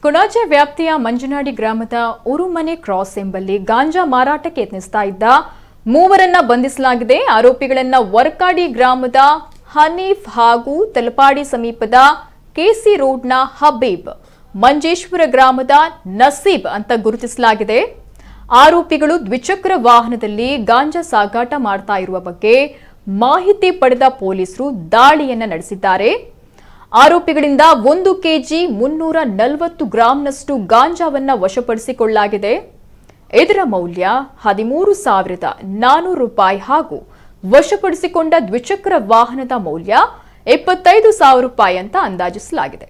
ಕೊಣಾಜೆ ವ್ಯಾಪ್ತಿಯ ಮಂಜನಾಡಿ ಗ್ರಾಮದ ಉರುಮನೆ ಕ್ರಾಸ್ ಎಂಬಲ್ಲಿ ಗಾಂಜಾ ಮಾರಾಟಕ್ಕೆ ಯತ್ನಿಸ್ತಾ ಇದ್ದ ಮೂವರನ್ನ ಬಂಧಿಸಲಾಗಿದೆ. ಆರೋಪಿಗಳನ್ನ ವರ್ಕಾಡಿ ಗ್ರಾಮದ ಹನೀಫ್ ಹಾಗೂ ತಲಪಾಡಿ ಸಮೀಪದ ಕೆಸಿ ರೋಡ್ನ ಹಬೀಬ್, ಮಂಜೇಶ್ವರ ಗ್ರಾಮದ ನಸೀಬ್ ಅಂತ ಗುರುತಿಸಲಾಗಿದೆ. ಆರೋಪಿಗಳು ದ್ವಿಚಕ್ರ ವಾಹನದಲ್ಲಿ ಗಾಂಜಾ ಸಾಗಾಟ ಮಾಡ್ತಾ ಇರುವ ಬಗ್ಗೆ ಮಾಹಿತಿ ಪಡೆದ ಪೊಲೀಸರು ದಾಳಿಯನ್ನ ನಡೆಸಿದ್ದಾರೆ. ಆರೋಪಿಗಳಿಂದ 1 ಕೆಜಿ 340 ಗ್ರಾಂನಷ್ಟು ಗಾಂಜಾವನ್ನ ವಶಪಡಿಸಿಕೊಳ್ಳಲಾಗಿದೆ. ಇದರ ಮೌಲ್ಯ 13,400 ರೂಪಾಯಿ ಹಾಗೂ ವಶಪಡಿಸಿಕೊಂಡ ದ್ವಿಚಕ್ರ ವಾಹನದ ಮೌಲ್ಯ 25,000 ರೂಪಾಯಿ ಅಂತ ಅಂದಾಜಿಸಲಾಗಿದೆ.